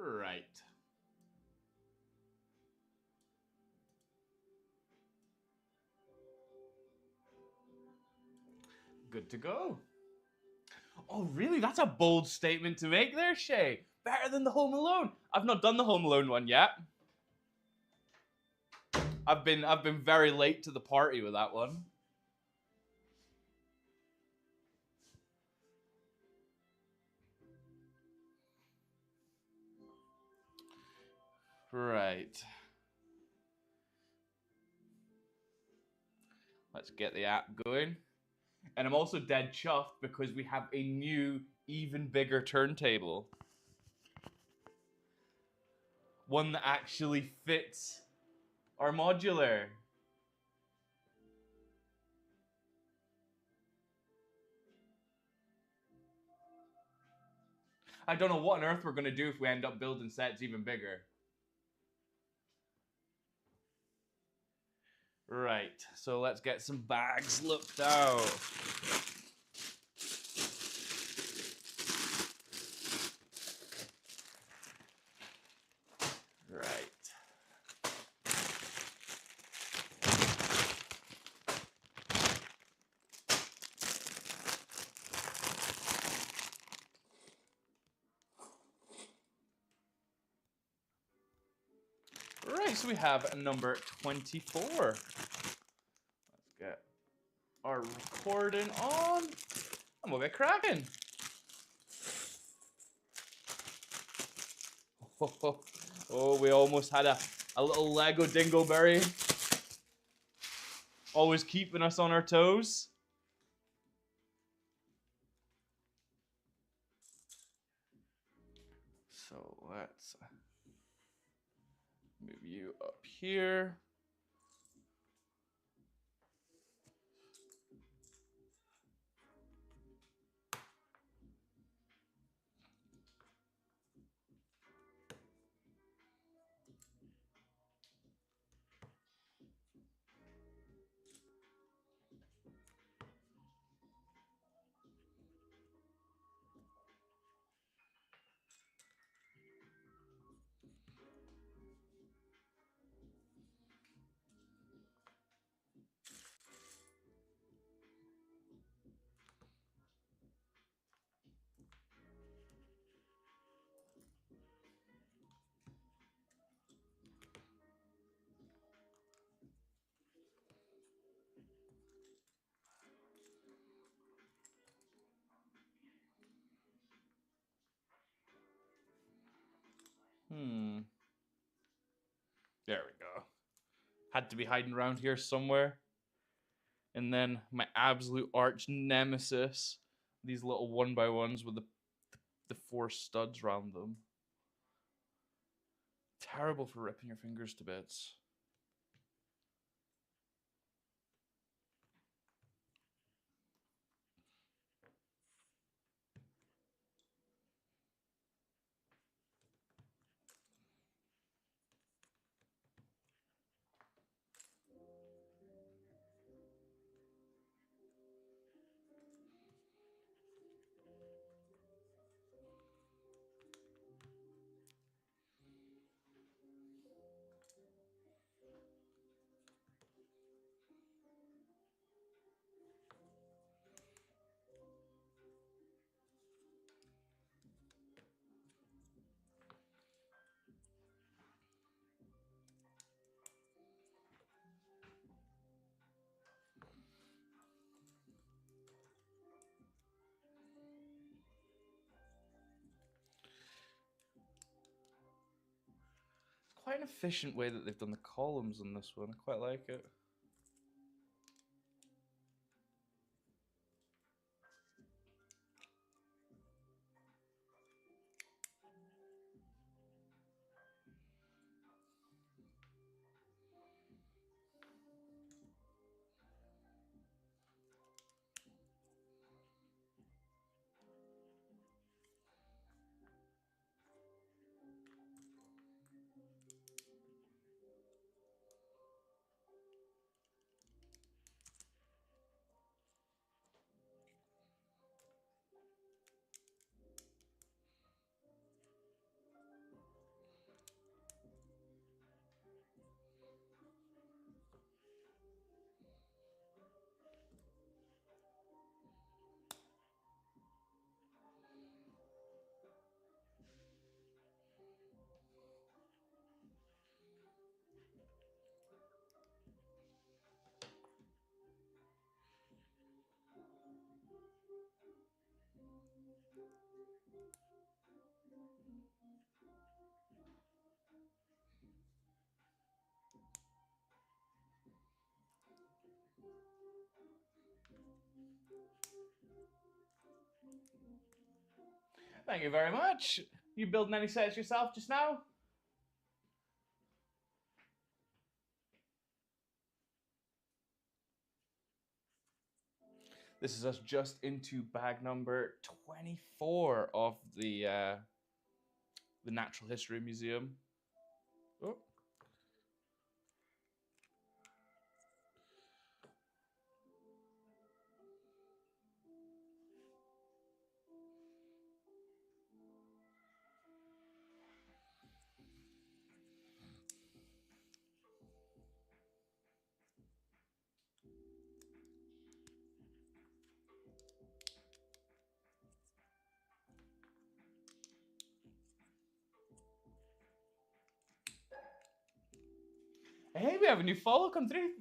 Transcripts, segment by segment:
Right. Good to go. Oh, really? That's a bold statement to make there, Shay. Better than the Home Alone. I've not done the Home Alone one yet. I've been very late to the party with that one. Right. Let's get the app going. And I'm also dead chuffed because we have a new, even bigger turntable. One that actually fits our modular. I don't know what on earth we're going to do if we end up building sets even bigger. Right, so let's get some bags looked out. Right. Right, so we have number 24. Let's get our recording on, and we'll get cracking. Oh, we almost had a little Lego Dingleberry. Always keeping us on our toes. So let's move you up here. There we go. Had to be hiding around here somewhere. And then my absolute arch nemesis, these little one by ones with the four studs around them. Terrible for ripping your fingers to bits. It's quite an efficient way that they've done the columns in this one. I quite like it. Thank you very much. You building any sets yourself just now? This is us just into bag number 24 of the Natural History Museum. Oh. Hey, we have a new follow come through.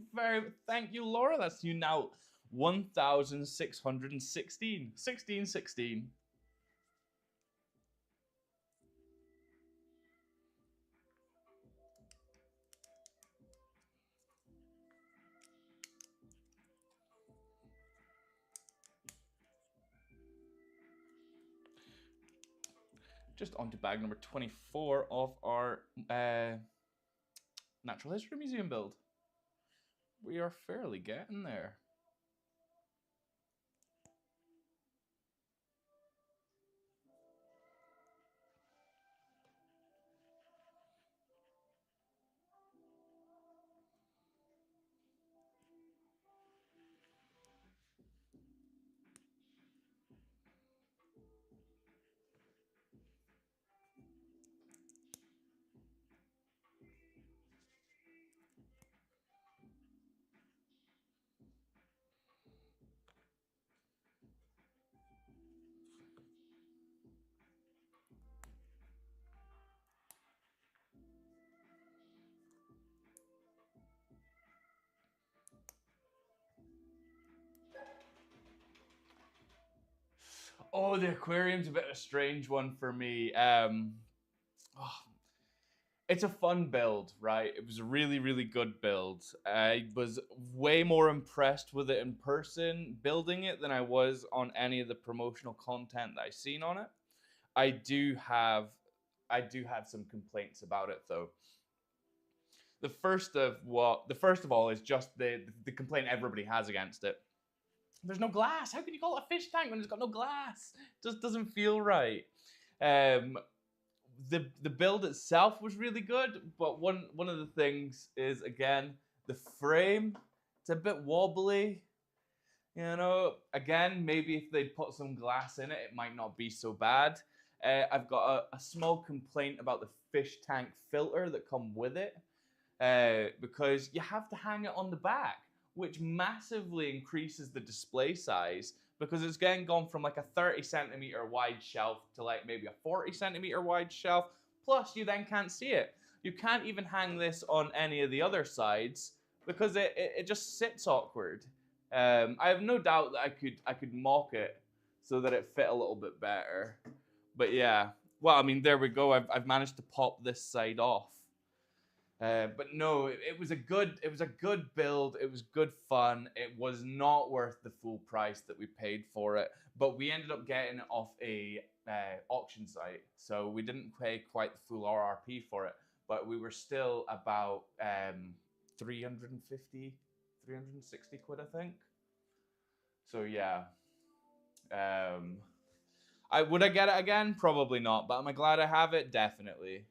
Thank you, Laura. That's you now. 1,616. 1616. Just on to bag number 24 of our Natural History Museum build. We are fairly getting there. Oh, the aquarium's a bit of a strange one for me. It's a fun build, right? It was a really, really good build. I was way more impressed with it in person building it than I was on any of the promotional content that I've seen on it. I do have some complaints about it though. The first of all is just the complaint everybody has against it. There's no glass. How can you call it a fish tank when it's got no glass? It just doesn't feel right. The build itself was really good, but one of the things is, again, the frame. It's a bit wobbly. You know, again, maybe if they'd put some glass in it, it might not be so bad. I've got a small complaint about the fish tank filter that come with it, because you have to hang it on the back, which massively increases the display size, because it's getting gone from like a 30 centimeter wide shelf to like maybe a 40 centimeter wide shelf. Plus, you then can't see it. You can't even hang this on any of the other sides because it just sits awkward. I have no doubt that I could mock it so that it fit a little bit better. But yeah, well, I mean, there we go. I've managed to pop this side off. But no, it was a good build. It was good fun. It was not worth the full price that we paid for it. But we ended up getting it off a auction site, so we didn't pay quite the full RRP for it. But we were still about 350, 360 quid, I think. So yeah. Would I get it again? Probably not. But am I glad I have it? Definitely.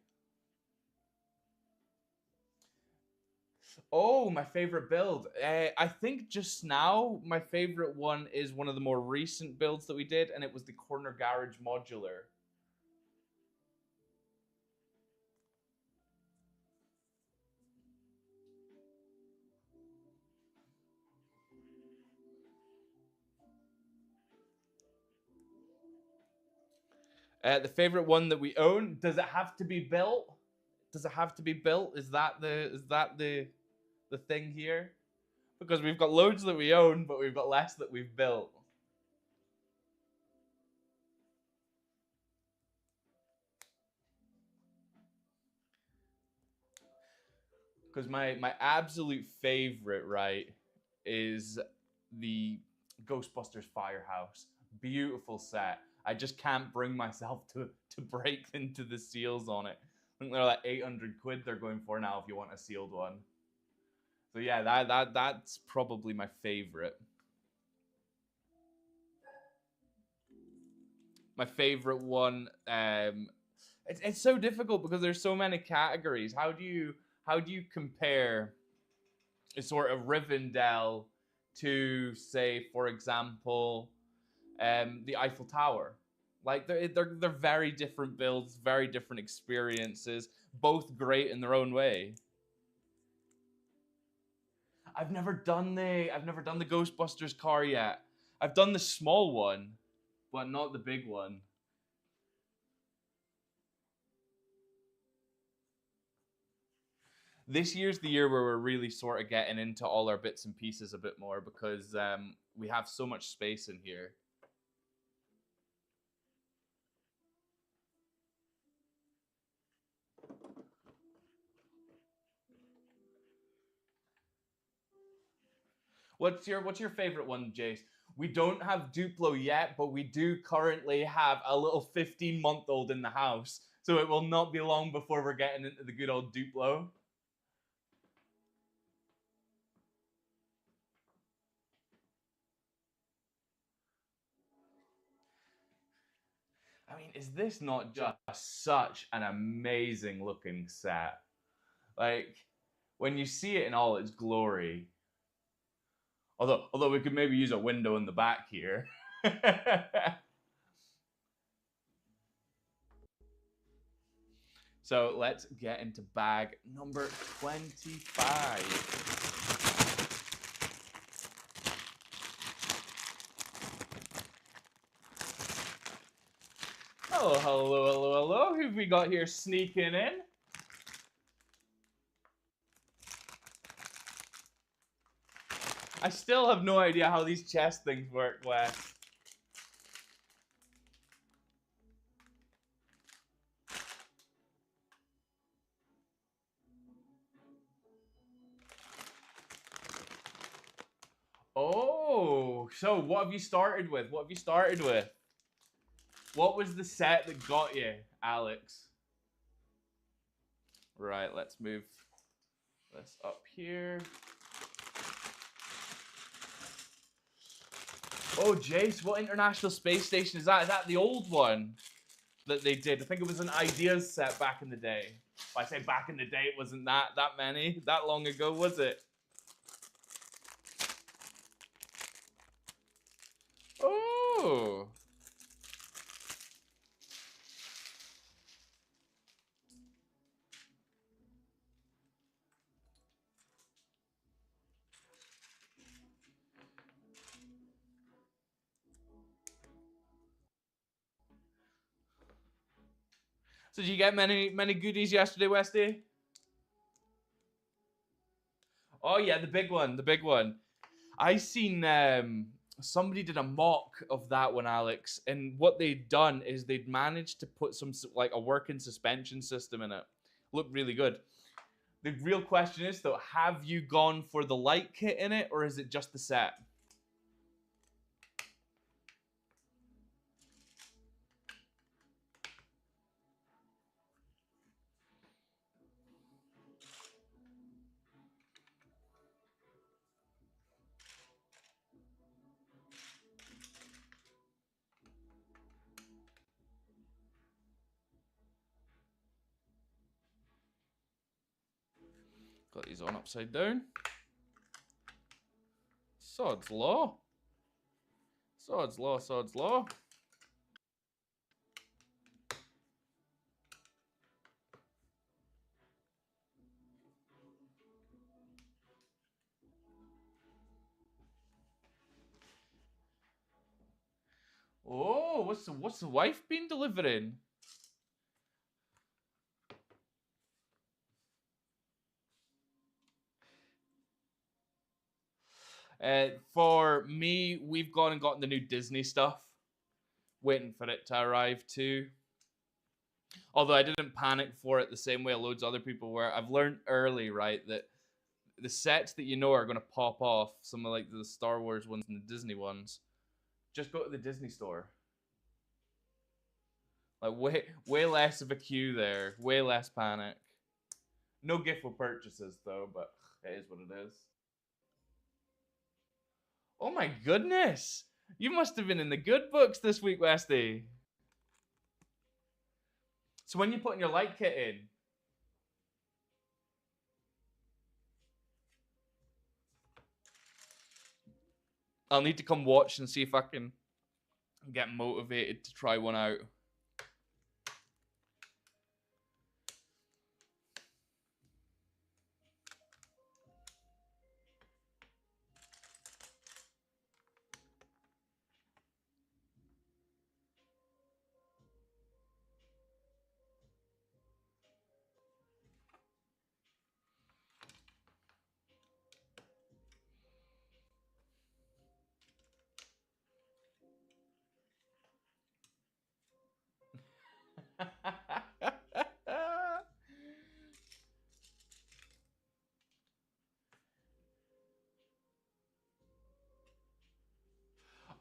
Oh, my favorite build. I think just now my favorite one is one of the more recent builds that we did, and it was the Corner Garage Modular. The favorite one that we own. Does it have to be built? Does it have to be built? Is that the thing here? Because we've got loads that we own, but we've got less that we've built. Because my absolute favorite, right, is the Ghostbusters Firehouse. Beautiful set. I just can't bring myself to break into the seals on it. I think they're like 800 quid they're going for now if you want a sealed one. So yeah, that's probably my favorite. My favorite one. It's so difficult because there's so many categories. How do you compare a sort of Rivendell to, say, for example, the Eiffel Tower? Like they're very different builds, very different experiences, both great in their own way. I've never done the Ghostbusters car yet. I've done the small one, but not the big one. This year's the year where we're really sort of getting into all our bits and pieces a bit more because we have so much space in here. What's your favorite one, Jace? We don't have Duplo yet, but we do currently have a little 15-month-old in the house, so it will not be long before we're getting into the good old Duplo. I mean, is this not just such an amazing looking set? Like, when you see it in all its glory, although we could maybe use a window in the back here. So let's get into bag number 25. Oh, hello. Who've we got here sneaking in? I still have no idea how these chest things work, Wes. Oh, so what have you started with? What was the set that got you, Alex? Right, let's move this up here. Oh, Jace, what International Space Station is that? Is that the old one that they did? I think it was an Ideas set back in the day. If I say back in the day, it wasn't that many, that long ago, was it? Oh. So did you get many goodies yesterday, Westy? Oh yeah, the big one. I seen somebody did a mock of that one, Alex, and what they'd done is they'd managed to put some like a working suspension system in it. Looked really good. The real question is though, have you gone for the light kit in it, or is it just the set? Got these on upside down. Sod's law. Sod's law, sod's law. Oh, what's the wife been delivering? For me, we've gone and gotten the new Disney stuff. Waiting for it to arrive too. Although I didn't panic for it the same way loads of other people were. I've learned early, right, that the sets that you know are going to pop off, some of like the Star Wars ones and the Disney ones, just go to the Disney store. Like way less of a queue there, way less panic. No gift with purchases though, but it is what it is. Oh my goodness! You must have been in the good books this week, Westy. So when you putting your light kit in? I'll need to come watch and see if I can get motivated to try one out.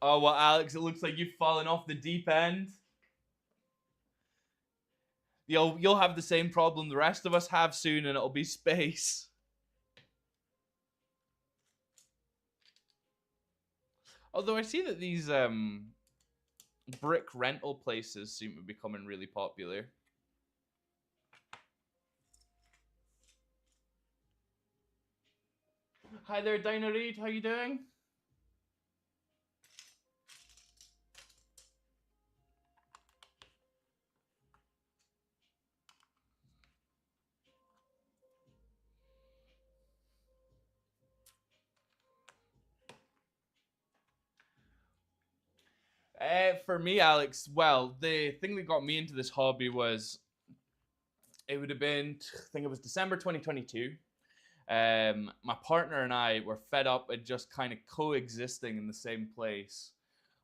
Oh well, Alex, it looks like you've fallen off the deep end. You'll have the same problem the rest of us have soon, and it'll be space. Although I see that these brick rental places seem to be becoming really popular. Hi there, Dinah Reed. How you doing? For me, Alex, well, the thing that got me into this hobby was it would have been, I think it was December 2022. My partner and I were fed up at just kind of coexisting in the same place.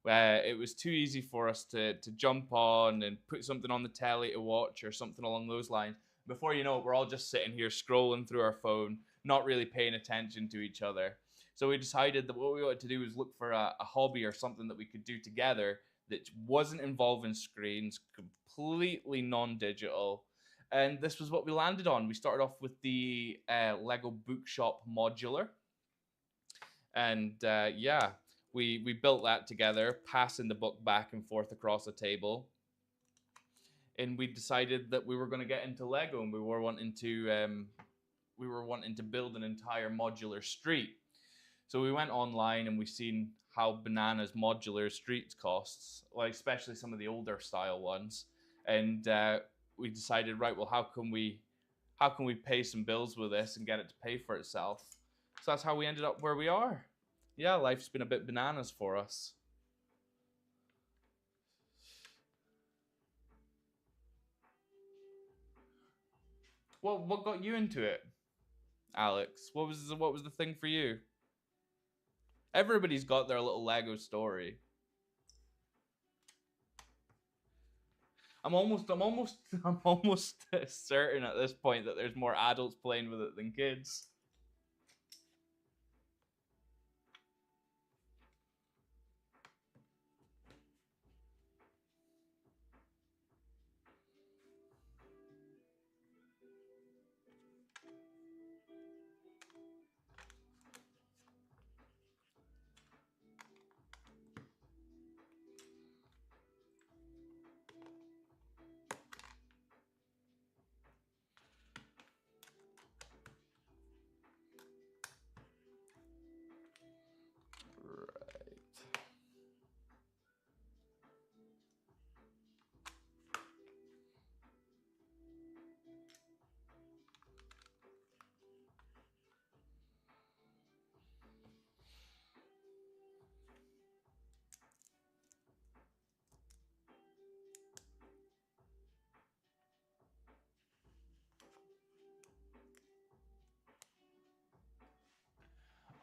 Where it was too easy for us to jump on and put something on the telly to watch or something along those lines. Before you know it, we're all just sitting here scrolling through our phone, not really paying attention to each other. So we decided that what we wanted to do was look for a hobby or something that we could do together that wasn't involving screens, completely non-digital. And this was what we landed on. We started off with the Lego Bookshop modular. And yeah, we built that together, passing the book back and forth across the table. And we decided that we were going to get into Lego, and we were wanting to build an entire modular street. So we went online and we seen how bananas modular streets costs, like especially some of the older style ones. And we decided, right, well, how can we pay some bills with this and get it to pay for itself? So that's how we ended up where we are. Yeah, life's been a bit bananas for us. Well, what got you into it, Alex? What was the thing for you? Everybody's got their little Lego story. I'm almost I'm almost certain at this point that there's more adults playing with it than kids.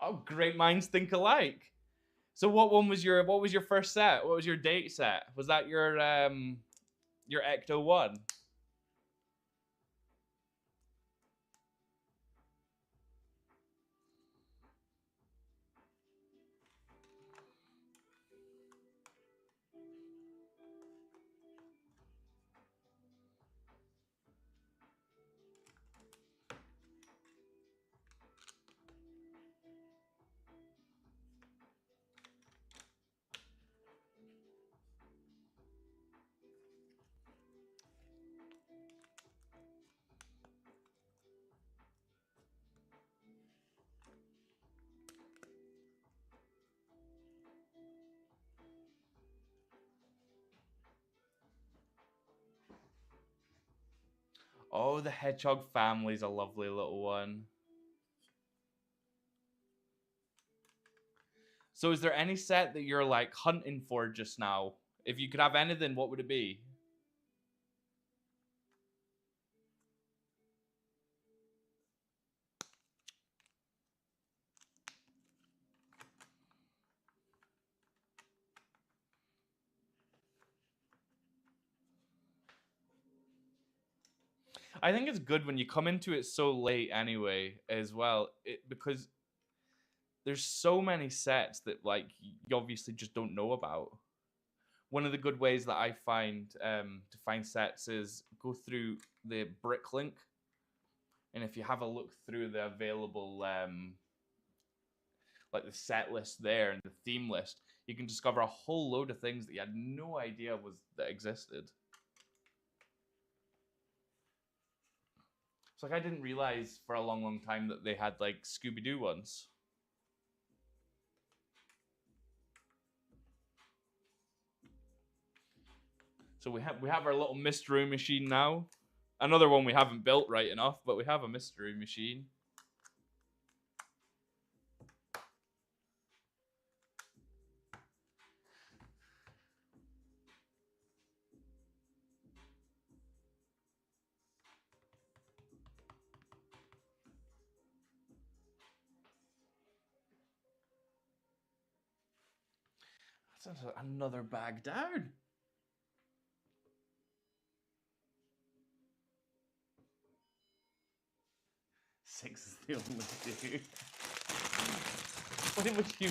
Oh, great minds think alike. So what was your first set? What was your date set? Was that your Ecto 1? Oh, the Hedgehog family's a lovely little one. So is there any set that you're like hunting for just now? If you could have anything, what would it be? I think it's good when you come into it so late anyway, as well, because there's so many sets that like you obviously just don't know about. One of the good ways that I find to find sets is go through the Bricklink, and if you have a look through the available like the set list there and the theme list, you can discover a whole load of things that you had no idea was that existed. It's like I didn't realize for a long time that they had like Scooby Doo ones. So we have our little mystery machine now. Another one we haven't built right enough, but we have a mystery machine. That's another bag down. Six is the only two.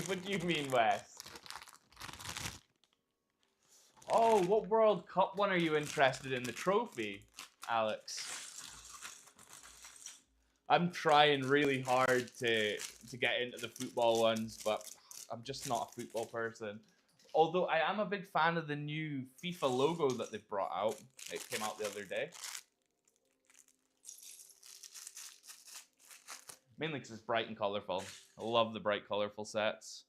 What do you mean, Wes? Oh, what World Cup one are you interested in? The trophy, Alex? I'm trying really hard to get into the football ones, but I'm just not a football person. Although I am a big fan of the new FIFA logo that they brought out. It came out the other day. Mainly because it's bright and colorful. I love the bright, colorful sets.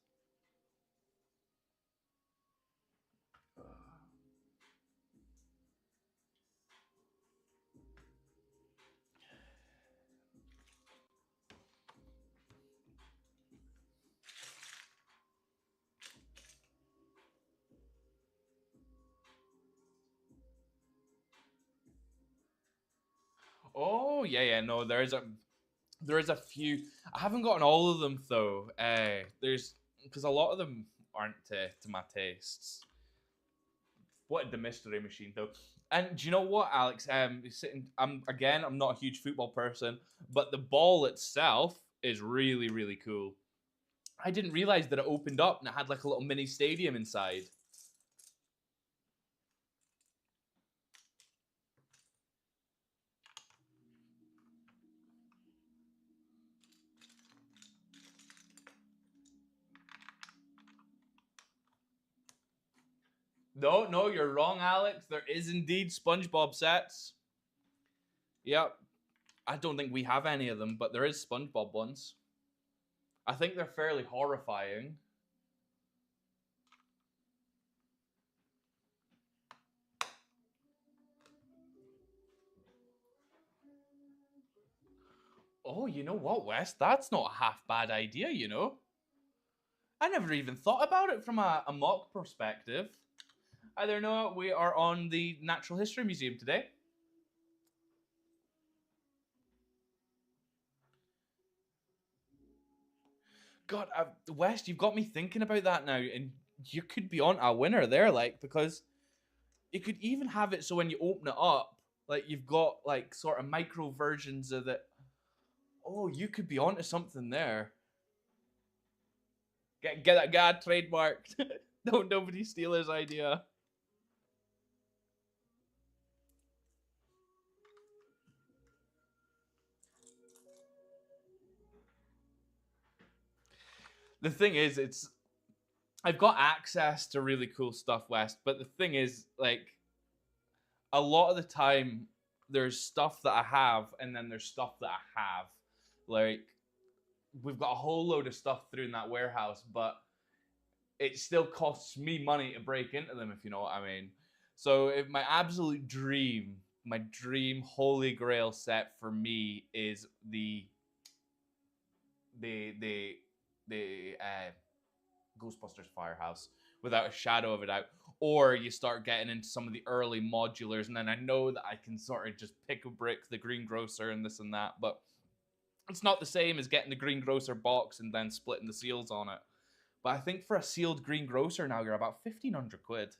Oh yeah, no, there is a few. I haven't gotten all of them though. There's because a lot of them aren't to my tastes. What the mystery machine though. And do you know what, Alex? I'm not a huge football person, but the ball itself is really, really cool. I didn't realize that it opened up and it had like a little mini stadium inside. No, no, you're wrong, Alex. There is indeed SpongeBob sets. Yep. I don't think we have any of them, but there is SpongeBob ones. I think they're fairly horrifying. Oh, you know what, Wes? That's not a half bad idea, you know? I never even thought about it from a mock perspective. Either know we are on the Natural History Museum today. God, West, you've got me thinking about that now, and you could be on a winner there, like, because you could even have it so when you open it up, like, you've got, like, sort of micro versions of it. Oh, you could be onto something there. Get that guy trademarked. Don't nobody steal his idea. The thing is, I've got access to really cool stuff, West, but the thing is, like, a lot of the time there's stuff that I have and then there's stuff that I have. Like, we've got a whole load of stuff through in that warehouse, but it still costs me money to break into them, if you know what I mean. So my absolute dream my dream holy grail set for me is the the the Ghostbusters Firehouse, without a shadow of a doubt. Or you start getting into some of the early modulars, and then I know that I can sort of just pick a brick, the greengrocer, and this and that. But it's not the same as getting the greengrocer box and then splitting the seals on it. But I think for a sealed greengrocer now, you're about 1,500 quid.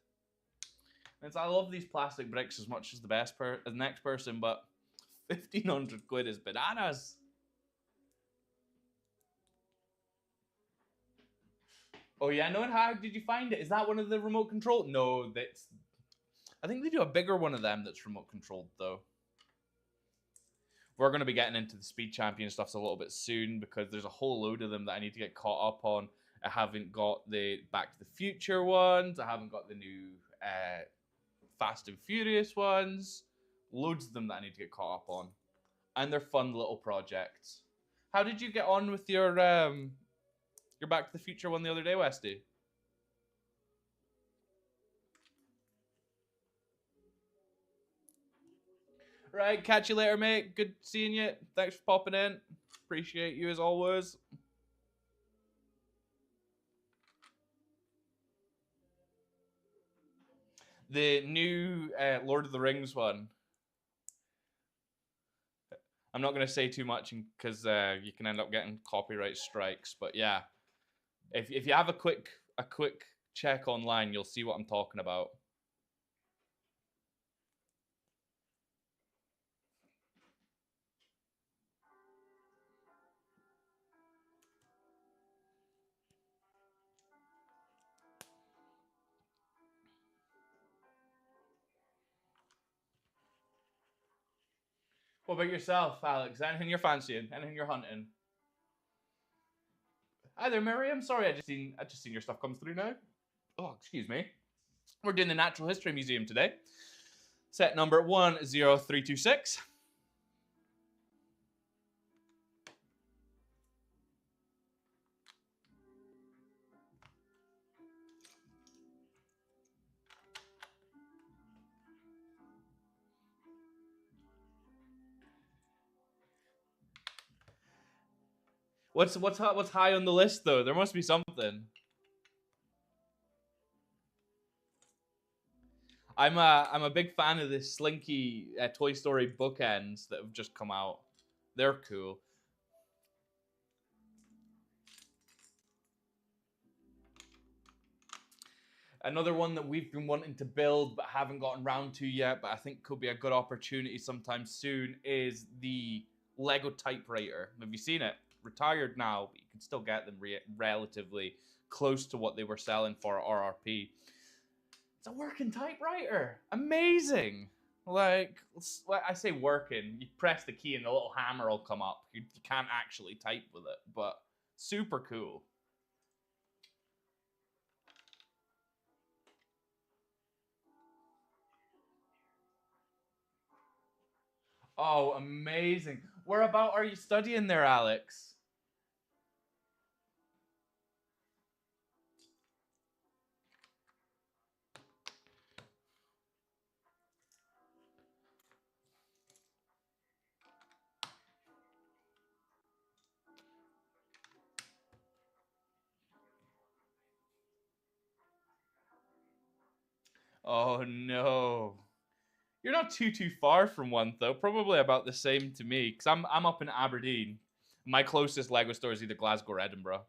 And I love these plastic bricks as much as the next person, but 1,500 quid is bananas. Oh yeah, no. And how did you find it? Is that one of the remote control? No, that's. I think they do a bigger one of them that's remote controlled though. We're going to be getting into the Speed Champion stuff a little bit soon because there's a whole load of them that I need to get caught up on. I haven't got the Back to the Future ones. I haven't got the new Fast and Furious ones. Loads of them that I need to get caught up on, and they're fun little projects. How did you get on with your Back to the Future one the other day, Westy? Right, catch you later, mate. Good seeing you. Thanks for popping in. Appreciate you as always. The new Lord of the Rings one. I'm not going to say too much because you can end up getting copyright strikes. But yeah, if you have a quick check online, you'll see what I'm talking about. What about yourself, Alex? Anything you're fancying? Anything you're hunting? Hi there, Miriam. Sorry, I just seen your stuff come through now. Oh, excuse me. We're doing the Natural History Museum today. Set number 10326. What's high on the list though? There must be something. I'm a big fan of the Slinky Toy Story bookends that have just come out. They're cool. Another one that we've been wanting to build but haven't gotten round to yet, but I think could be a good opportunity sometime soon, is the Lego typewriter. Have you seen it? Retired now, but you can still get them relatively close to what they were selling for at RRP. It's a working typewriter. Amazing. Like I say working, you press the key and the little hammer will come up. You can't actually type with it, but super cool. Oh, amazing. Whereabout are you studying there, Alex? Oh no. You're not too far from one though. Probably about the same to me, because I'm up in Aberdeen. My closest Lego store is either Glasgow or Edinburgh.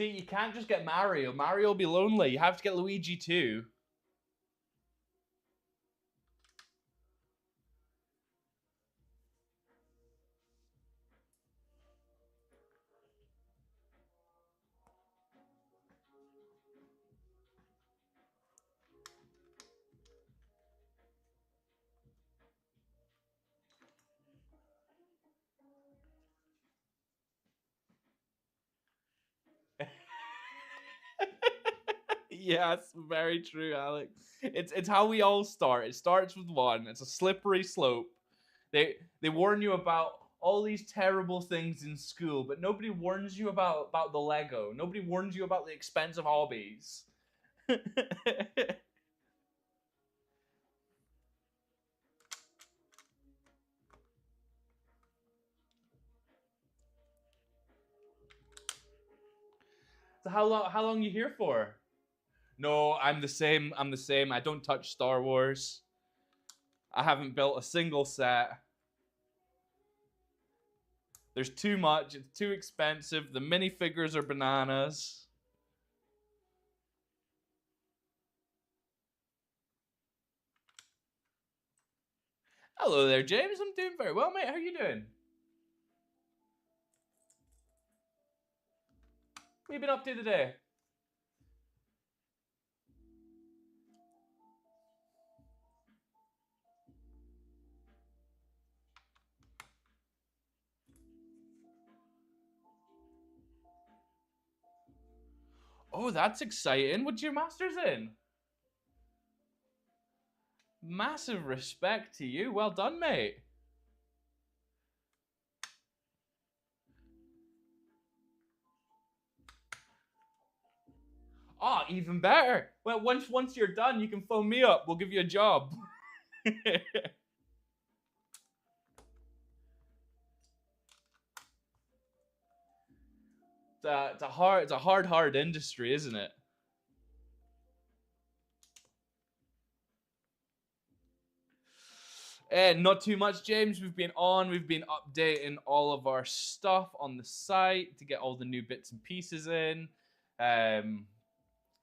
See, you can't just get Mario. Mario will be lonely. You have to get Luigi too. Yes, very true, Alex. It's how we all start. It starts with one. It's a slippery slope. They warn you about all these terrible things in school, but nobody warns you about the Lego. Nobody warns you about the expensive hobbies. So how long you here for? No, I'm the same. I'm the same. I don't touch Star Wars. I haven't built a single set. There's too much. It's too expensive. The minifigures are bananas. Hello there, James. I'm doing very well, mate. How are you doing? What have you been up to today? Oh, that's exciting. What's your master's in? Massive respect to you. Well done, mate. Oh, even better. Well, once you're done, you can phone me up. We'll give you a job. It's a hard industry, isn't it? Not too much, James. We've been updating all of our stuff on the site to get all the new bits and pieces in.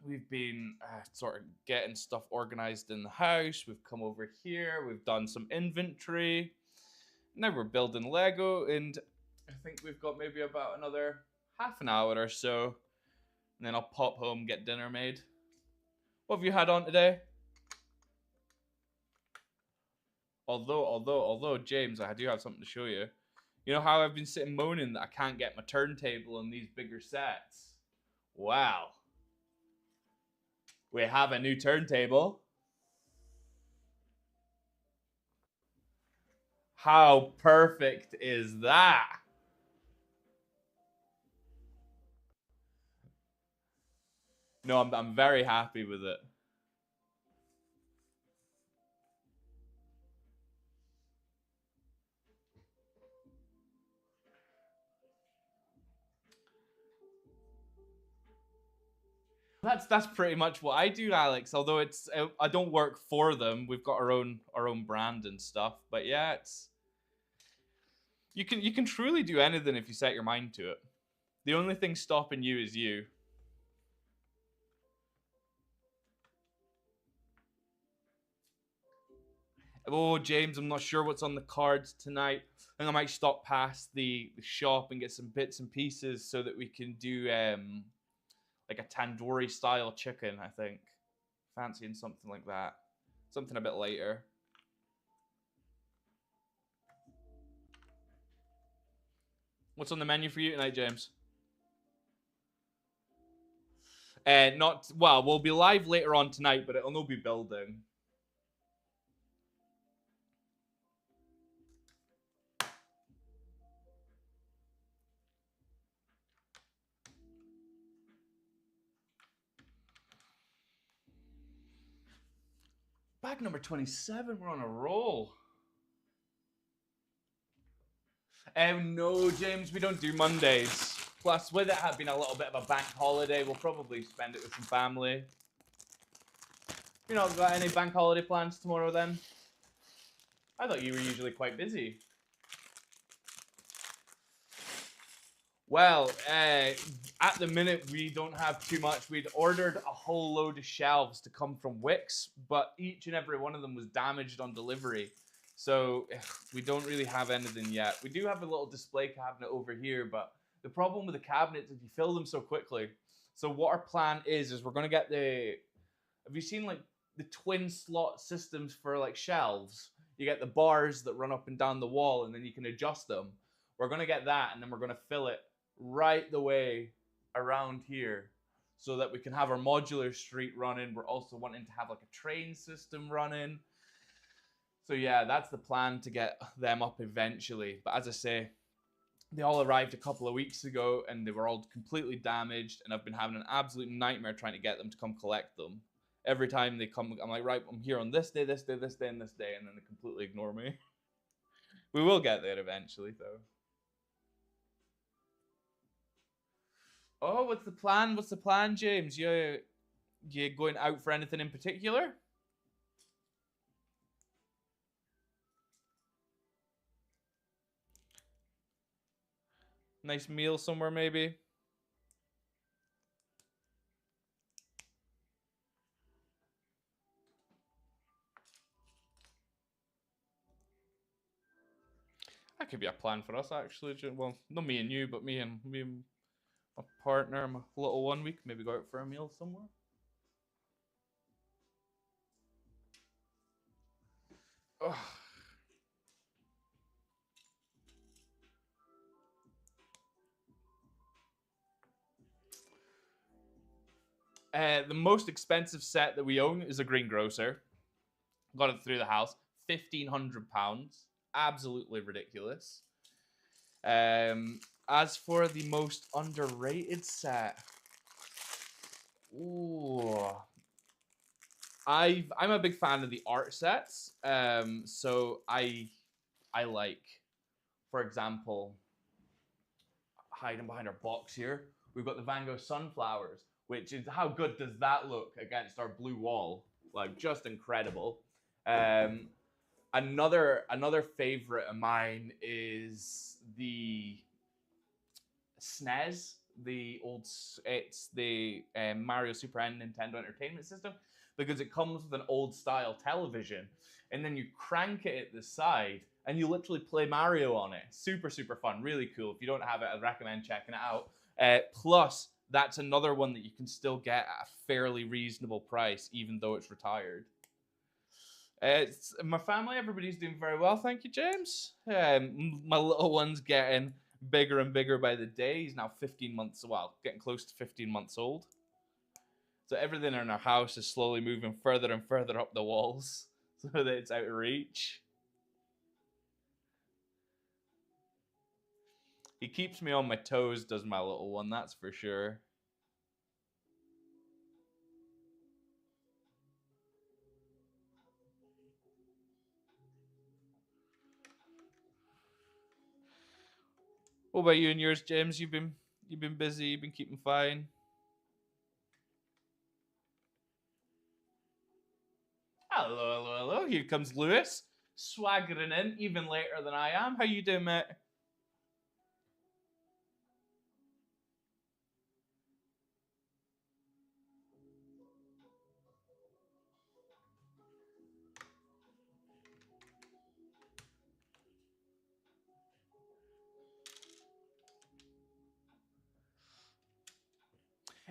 We've been sort of getting stuff organized in the house. We've come over here. We've done some inventory. Now we're building Lego, and I think we've got maybe about another half an hour or so, and then I'll pop home, get dinner made. What have you had on today? Although, James, I do have something to show you. You know how I've been sitting moaning that I can't get my turntable in these bigger sets? Wow. We have a new turntable. How perfect is that? No, I'm very happy with it. That's pretty much what I do, Alex. Although I don't work for them. We've got our own brand and stuff. But yeah, it's you can truly do anything if you set your mind to it. The only thing stopping you is you. Oh, James, I'm not sure what's on the cards tonight. I think I might stop past the shop and get some bits and pieces so that we can do like a tandoori style chicken. I think fancying something like that, something a bit lighter. What's on the menu for you tonight, James? Not well. We'll be live later on tonight, but it'll not be building. Bag number 27. We're on a roll. No, James, we don't do Mondays. Plus, with it having a little bit of a bank holiday, we'll probably spend it with some family. You not got any bank holiday plans tomorrow then? I thought you were usually quite busy. Well, at the minute we don't have too much. We'd ordered a whole load of shelves to come from Wix, but each and every one of them was damaged on delivery. So we don't really have anything yet. We do have a little display cabinet over here, but the problem with the cabinets is you fill them so quickly. So what our plan is we're gonna get the. Have you seen like the twin slot systems for like shelves? You get the bars that run up and down the wall, and then you can adjust them. We're gonna get that, and then we're gonna fill it right the way around here so that we can have our modular street running. We're also wanting to have like a train system running. So yeah, that's the plan, to get them up eventually. But as I say, they all arrived a couple of weeks ago and they were all completely damaged, and I've been having an absolute nightmare trying to get them to come collect them. Every time they come, I'm like, right, I'm here on this day, this day, this day, and this day, and then they completely ignore me. We will get there eventually, though. Oh, what's the plan? What's the plan, James? You going out for anything in particular? Nice meal somewhere, maybe? That could be a plan for us, actually. Well, not me and you, but me and my partner, my little one. We could maybe go out for a meal somewhere. Ugh. The most expensive set that we own is a greengrocer. Got it through the house, £1,500. Absolutely ridiculous. As for the most underrated set, ooh, I'm a big fan of the art sets. So I like, for example, hiding behind our box here, we've got the Van Gogh sunflowers, which is, how good does that look against our blue wall? Like, just incredible. Um, another favorite of mine is the SNES, the old, it's the Mario Super Nintendo Entertainment System, because it comes with an old style television, and then you crank it at the side and you literally play Mario on it. Super, super fun, really cool. If you don't have it, I'd recommend checking it out. Plus, that's another one that you can still get at a fairly reasonable price, even though it's retired. It's my family. Everybody's doing very well, thank you, James. My little one's getting bigger and bigger by the day. He's now 15 months, well, getting close to 15 months old. So everything in our house is slowly moving further and further up the walls so that it's out of reach. He keeps me on my toes, does my little one, that's for sure. What about you and yours, James? You've been busy, you've been keeping fine. Hello, hello, hello. Here comes Lewis, swaggering in even later than I am. How you doing, mate?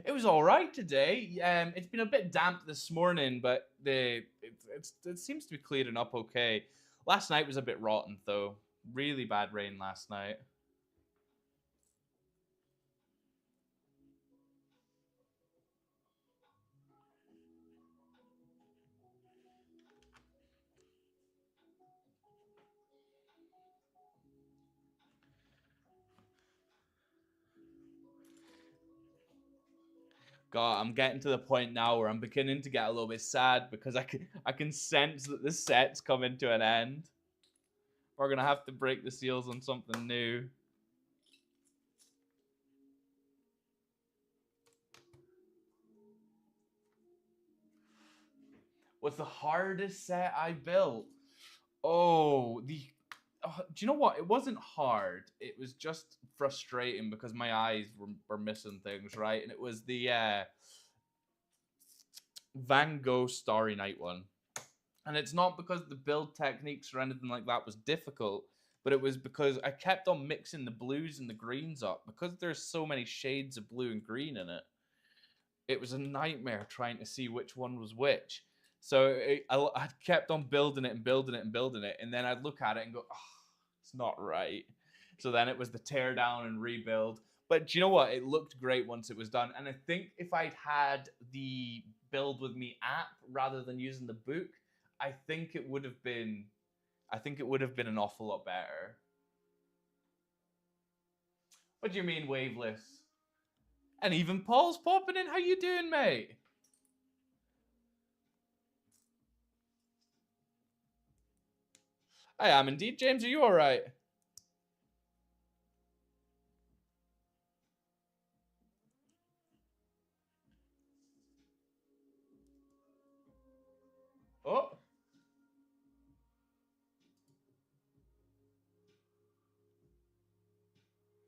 It was all right today. It's been a bit damp this morning, but it seems to be clearing up okay. Last night was a bit rotten though. Really bad rain last night. God, I'm getting to the point now where I'm beginning to get a little bit sad because I can sense that the set's coming to an end. We're gonna have to break the seals on something new. What's the hardest set I built? Oh, do you know what? It wasn't hard. It was just frustrating because my eyes were missing things, right? And it was the Van Gogh Starry Night one. And it's not because the build techniques or anything like that was difficult, but it was because I kept on mixing the blues and the greens up. Because there's so many shades of blue and green in it, it was a nightmare trying to see which one was which. So I kept on building it and building it and building it, and then I'd look at it and go, oh, it's not right. So then it was the tear down and rebuild. But do you know what? It looked great once it was done. And I think if I'd had the Build With Me app rather than using the book, I think it would have been an awful lot better. What do you mean, waveless? And even Paul's popping in. How you doing, mate? I am indeed. James, are you all right?